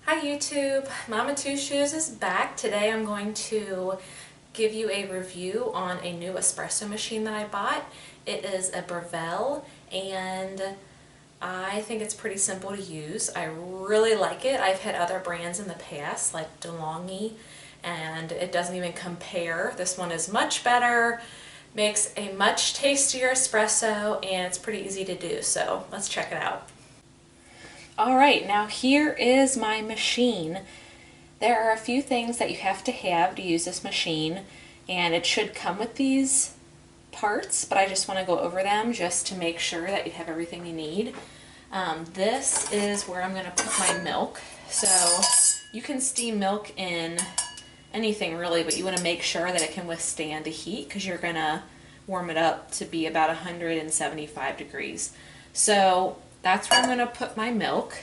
Hi YouTube, Mama Two Shoes is back. Today I'm going to give you a review on a new espresso machine that I bought. It is a Breville and I think it's pretty simple to use. I really like it. I've had other brands in the past like DeLonghi and it doesn't even compare. This one is much better, makes a much tastier espresso, and it's pretty easy to do, so let's check it out. Alright, now here is my machine. There are a few things that you have to use this machine, and it should come with these parts, but I just want to go over them just to make sure that you have everything you need. This is where I'm going to put my milk. So you can steam milk in anything really, but you want to make sure that it can withstand the heat because you're going to warm it up to be about 175 degrees. So that's where I'm going to put my milk,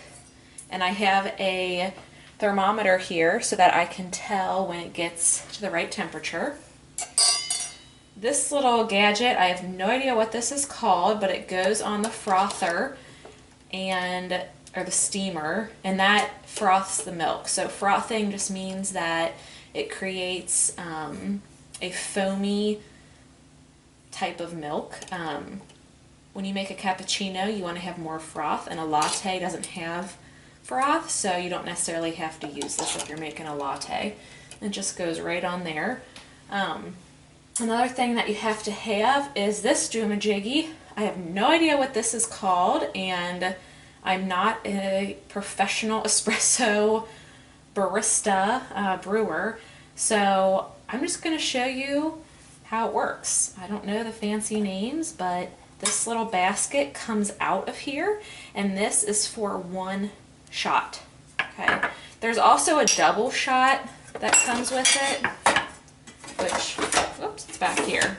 and I have a thermometer here so that I can tell when it gets to the right temperature. This little gadget, I have no idea what this is called, but it goes on the frother or the steamer, and that froths the milk. So frothing just means that it creates a foamy type of milk. When you make a cappuccino, you want to have more froth, and a latte doesn't have froth, so you don't necessarily have to use this if you're making a latte. It just goes right on there. Another thing that you have to have is this Jiggy. I have no idea what this is called, and I'm not a professional espresso barista brewer, so I'm just going to show you how it works. I don't know the fancy names, but this little basket comes out of here, and this is for one shot. Okay. There's also a double shot that comes with it, which, whoops, it's back here.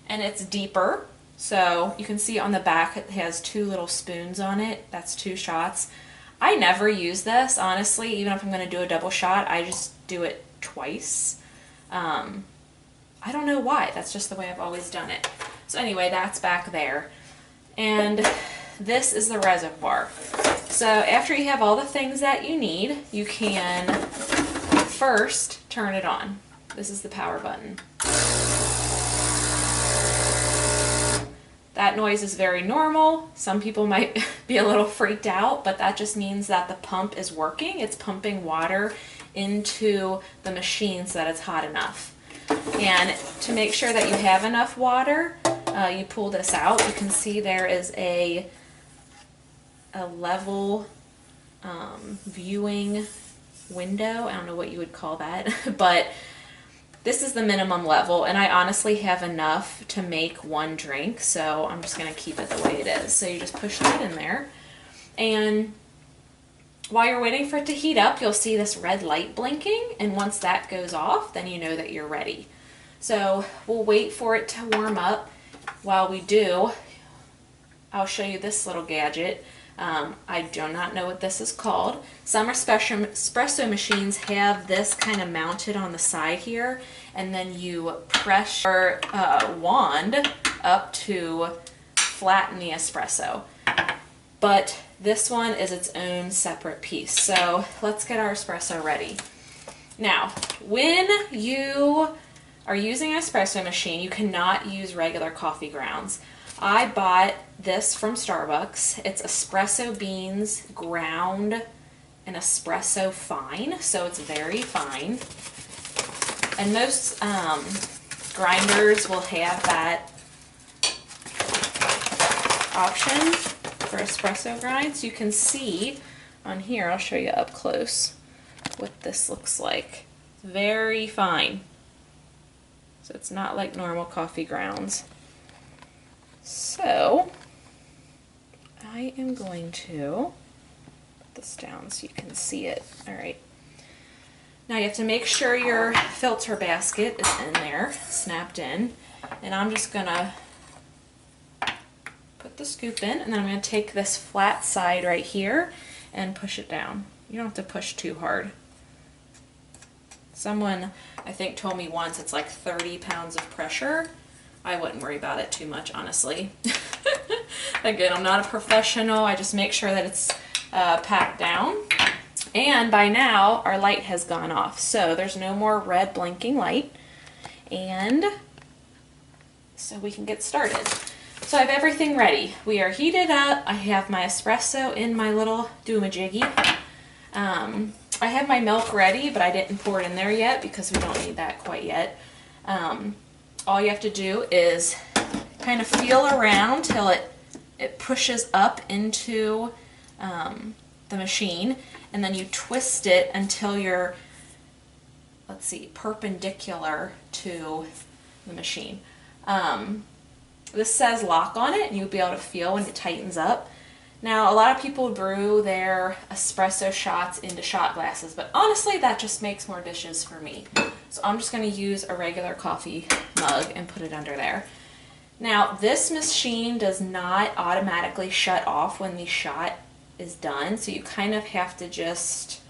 And it's deeper, so you can see on the back it has two little spoons on it. That's 2 shots. I never use this, honestly. Even if I'm going to do a double shot, I just do it twice. I don't know why, that's just the way I've always done it. So anyway, that's back there. And this is the reservoir. So after you have all the things that you need, you can first turn it on. This is the power button. That noise is very normal. Some people might be a little freaked out, but that just means that the pump is working. It's pumping water into the machine so that it's hot enough. And to make sure that you have enough water, you pull this out. You can see there is a level viewing window. I don't know what you would call that, but this is the minimum level, and I honestly have enough to make one drink, so I'm just going to keep it the way it is. So you just push that in there, and while you're waiting for it to heat up, you'll see this red light blinking, and once that goes off, then you know that you're ready. So we'll wait for it to warm up. While we do, I'll show you this little gadget. I do not know what this is called. Some espresso machines have this kind of mounted on the side here, and then you press your wand up to flatten the espresso. But this one is its own separate piece. So let's get our espresso ready. Now, when you are using an espresso machine, you cannot use regular coffee grounds. I bought this from Starbucks. It's espresso beans ground in espresso fine, so it's very fine. And most grinders will have that option for espresso grinds. You can see on here, I'll show you up close what this looks like. It's very fine. So it's not like normal coffee grounds. So I am going to put this down so you can see it. Alright. Now you have to make sure your filter basket is in there, snapped in. And I'm just going to put the scoop in, and then I'm going to take this flat side right here and push it down. You don't have to push too hard. Someone, I think, told me once it's like 30 pounds of pressure. I wouldn't worry about it too much, honestly. Again, I'm not a professional. I just make sure that it's packed down. And by now, our light has gone off. So there's no more red blinking light. And so we can get started. So I have everything ready. We are heated up. I have my espresso in my little doomajiggy. I have my milk ready, but I didn't pour it in there yet because we don't need that quite yet. All you have to do is kind of feel around till it pushes up into the machine, and then you twist it until you're, let's see, perpendicular to the machine. This says lock on it, and you'll be able to feel when it tightens up. Now, a lot of people brew their espresso shots into shot glasses, but honestly, that just makes more dishes for me. So I'm just going to use a regular coffee mug and put it under there. Now, this machine does not automatically shut off when the shot is done, so you kind of have to just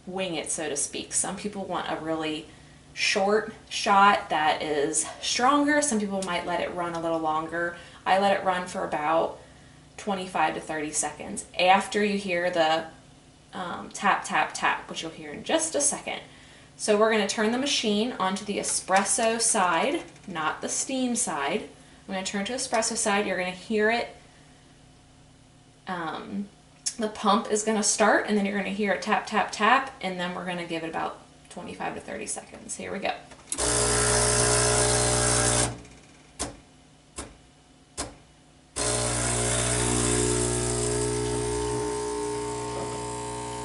wing it, so to speak. Some people want a really short shot that is stronger. Some people might let it run a little longer. I let it run for about 25 to 30 seconds after you hear the tap, tap, tap, which you'll hear in just a second. So we're going to turn the machine onto the espresso side, not the steam side. I'm going to turn to espresso side. You're going to hear it. The pump is going to start, and then you're going to hear it tap, tap, tap, and then we're going to give it about 25 to 30 seconds. Here we go.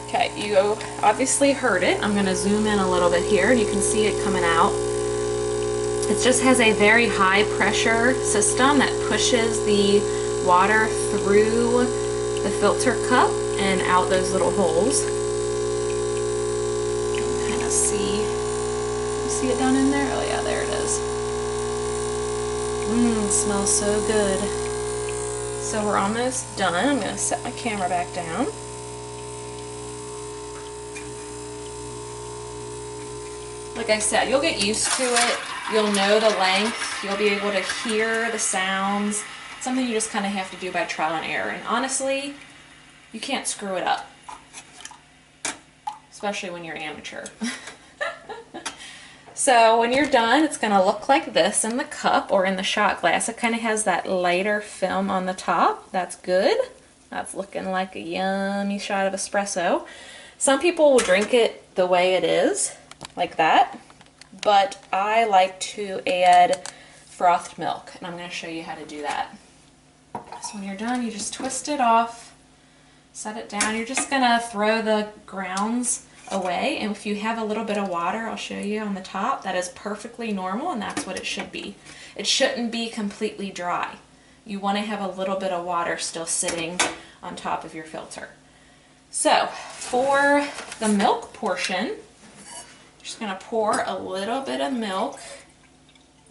Okay, you obviously heard it. I'm going to zoom in a little bit here, and you can see it coming out. It just has a very high pressure system that pushes the water through the filter cup and out those little holes. You can kind of see, you see it down in there? Oh yeah, there it is. It smells so good. So we're almost done. I'm going to set my camera back down. Like I said, you'll get used to it. You'll know the length. You'll be able to hear the sounds. It's something you just kind of have to do by trial and error. And honestly, you can't screw it up, especially when you're amateur. So when you're done, it's going to look like this in the cup or in the shot glass. It kind of has that lighter film on the top. That's good. That's looking like a yummy shot of espresso. Some people will drink it the way it is, like that, but I like to add frothed milk, and I'm going to show you how to do that. So when you're done, you just twist it off, set it down. You're just going to throw the grounds away, and if you have a little bit of water, I'll show you on the top, that is perfectly normal, and that's what it should be. It shouldn't be completely dry. You want to have a little bit of water still sitting on top of your filter. So for the milk portion, just going to pour a little bit of milk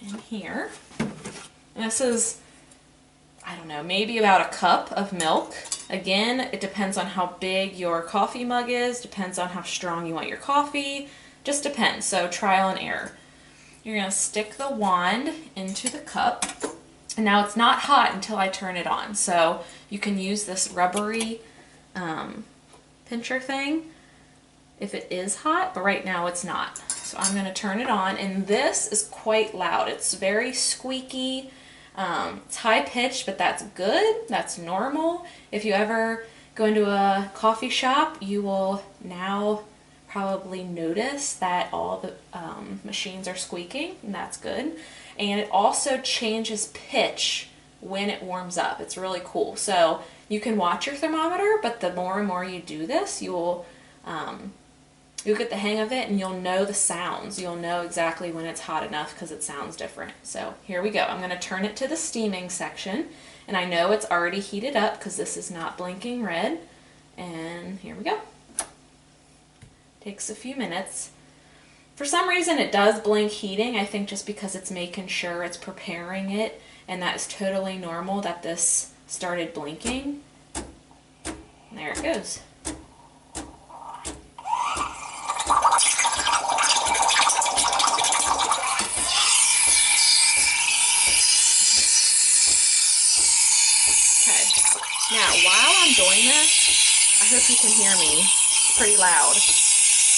in here. And this is, I don't know, maybe about a cup of milk. Again, it depends on how big your coffee mug is, depends on how strong you want your coffee, just depends. So trial and error. You're going to stick the wand into the cup. And now it's not hot until I turn it on. So you can use this rubbery pincher thing if it is hot, but right now it's not. So I'm going to turn it on, and this is quite loud. It's very squeaky. It's high pitched, but that's good. That's normal. If you ever go into a coffee shop, you will now probably notice that all the machines are squeaking, and that's good. And it also changes pitch when it warms up. It's really cool. So you can watch your thermometer, but the more and more you do this, you'll get the hang of it, and you'll know the sounds. You'll know exactly when it's hot enough because it sounds different. So here we go. I'm going to turn it to the steaming section, and I know it's already heated up because this is not blinking red. And here we go. Takes a few minutes. For some reason it does blink heating, I think just because it's making sure it's preparing it, and that is totally normal that this started blinking. There it goes. Now, while I'm doing this, I hope you can hear me. It's pretty loud.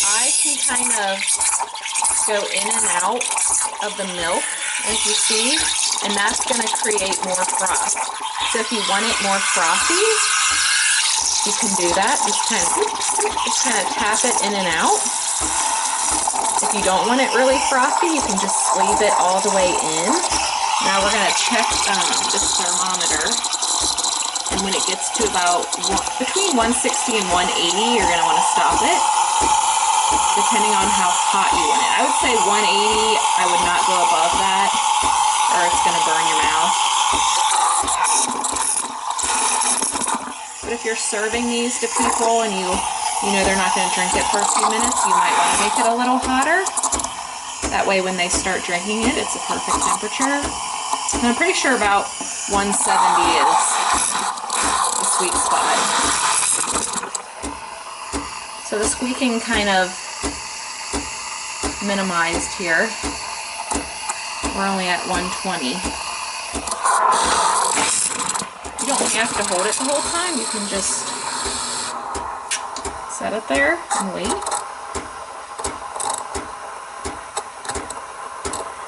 I can kind of go in and out of the milk, as you see, and that's going to create more froth. So if you want it more frothy, you can do that. Just kind of tap it in and out. If you don't want it really frothy, you can just squeeze it all the way in. Now we're going to check this thermometer, and when it gets to about between 160 and 180, you're going to want to stop it, depending on how hot you want it. I would say 180, I would not go above that, or it's going to burn your mouth. But if you're serving these to people and you know they're not going to drink it for a few minutes, you might want to make it a little hotter. That way when they start drinking it, it's a perfect temperature. And I'm pretty sure about 170 is the sweet spot. So the squeaking kind of minimized here. We're only at 120. You don't have to hold it the whole time. You can just set it there and wait.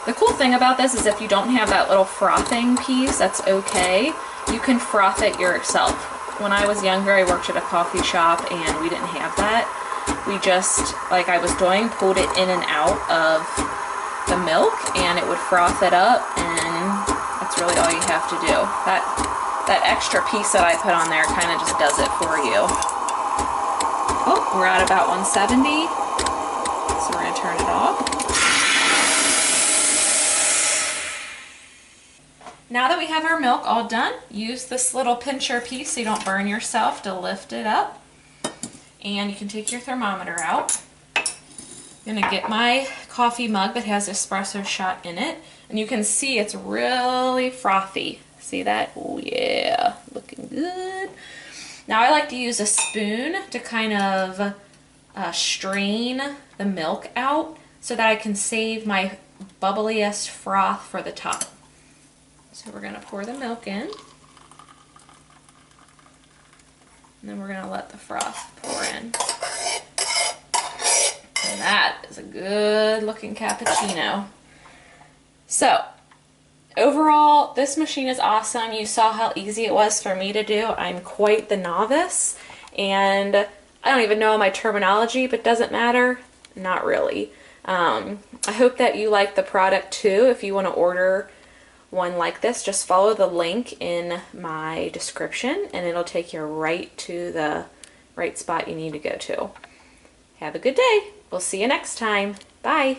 The cool thing about this is if you don't have that little frothing piece, that's okay. You can froth it yourself. When I was younger, I worked at a coffee shop and we didn't have that. We just, like I was doing, pulled it in and out of the milk and it would froth it up, and that's really all you have to do. That extra piece that I put on there kind of just does it for you. Oh, we're at about 170, so we're going to turn it off. Now that we have our milk all done, use this little pincher piece so you don't burn yourself to lift it up. And you can take your thermometer out. I'm going to get my coffee mug that has espresso shot in it. And you can see it's really frothy. See that? Oh yeah, looking good. Now I like to use a spoon to kind of strain the milk out so that I can save my bubbliest froth for the top. So we're going to pour the milk in, and then we're going to let the froth pour in. And that is a good looking cappuccino. So overall, this machine is awesome. You saw how easy it was for me to do. I'm quite the novice, and I don't even know my terminology, but doesn't matter. Not really. I hope that you like the product too. If you want to order one like this, just follow the link in my description and it'll take you right to the right spot you need to go to. Have a good day. We'll see you next time. Bye.